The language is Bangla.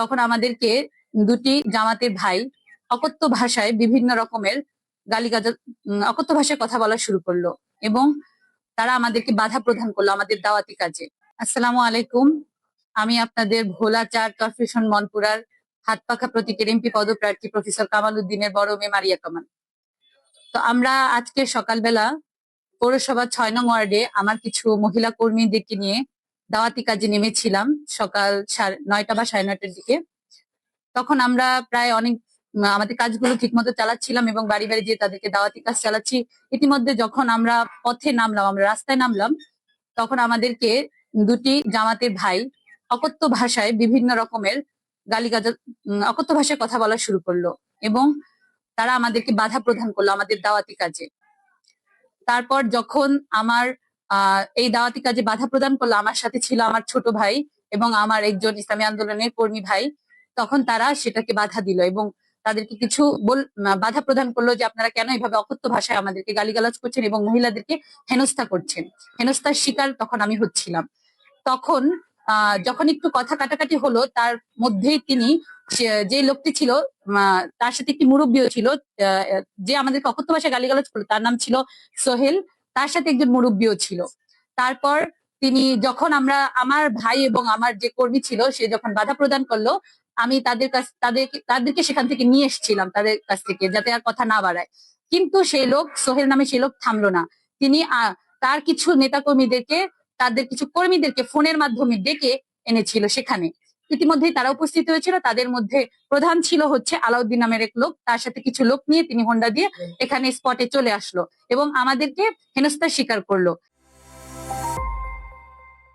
তখন আমাদেরকে দুটি জামাতের ভাই অকথ্য ভাষায় বিভিন্ন রকমের গালিগালাজ অকথ্য ভাষায় কথা বলা শুরু করলো এবং তারা আমাদেরকে বাধা প্রদান করলো আমাদের দাওয়াতি কাজে। আসসালামু আলাইকুম। আমি আপনাদের ভোলা ৪ কর্পোরেশন মনপুরার হাতপাখা প্রতীকের এমপি পদপ্রার্থী প্রফেসর কামাল উদ্দিনের বড় মেয়ে মারিয়া কামাল। তো আমরা আজকে সকালবেলা পৌরসভা ৬ নং ওয়ার্ডে আমার কিছু মহিলা কর্মীদেরকে নিয়ে দাওয়াতি কাজে নেমেছিলাম সকাল ৯টা বা ৯:৩০-র দিকে। তখন আমরা প্রায় অনেক আমাদের কাজগুলো ঠিক মতো চালাচ্ছিলাম এবং বাড়ি বাড়ি যেয়ে তাদেরকে দাওয়াতি কাজ চালাচ্ছি। ইতিমধ্যে যখন আমরা পথে নামলাম, আমরা রাস্তায় নামলাম, তখন আমাদেরকে দুটি জামাতের ভাই অকথ্য ভাষায় বিভিন্ন রকমের গালিগালাজ অকথ্য ভাষায় কথা বলা শুরু করলো এবং তারা আমাদেরকে বাধা প্রদান করলো আমাদের দাওয়াতি কাজে। তারপর যখন আমার এই দাওয়াতি কাজে বাধা প্রদান করলো, আমার সাথে ছিল আমার ছোট ভাই এবং আমার একজন ইসলামী আন্দোলনের কর্মী ভাই। তখন তারা সেটাকে বাধা দিল এবং তাদেরকে কিছু বাধা প্রদান করলো যে আপনারা কেন এভাবে অকথ্য ভাষায় আমাদেরকে গালিগালাজ করছেন এবং মহিলাদেরকে হেনস্থা করছেন। হেনস্থার শিকার তখন আমি হচ্ছিলাম। তখন যখন একটু কথা কাটাকাটি হলো, তার মধ্যেই তিনি যে লোকটি ছিল তার সাথে একটি মুরব্বীও ছিল, যে আমাদেরকে অকথ্য ভাষায় গালিগালাজ করলো, তার নাম ছিল সোহেল। তার সাথে একজন মুরব্বীও ছিল। তারপর তিনি যখন আমার ভাই এবং আমার যে কর্মী ছিল সে যখন বাধা প্রদান করলো, আমি তাদেরকে সেখান থেকে নিয়ে এসেছিলাম তাদের কাছ থেকে, যাতে আর কথা না বাড়ায়। কিন্তু সেই লোক, সোহেল নামে সেই লোক থামলো না। তিনি তার কিছু নেতাকর্মীদেরকে, তাদের কিছু কর্মীদেরকে ফোনের মাধ্যমে ডেকে এনেছিল সেখানে। ইতিমধ্যেই তারা উপস্থিত হয়েছিল। তাদের মধ্যে প্রধান ছিল হচ্ছে আলাউদ্দিন নামের এক লোক। তার সাথে কিছু লোক নিয়ে তিনি হোন্ডা দিয়ে এখানে স্পটে চলে আসলো এবং আমাদেরকে হেনস্থার শিকার করলো।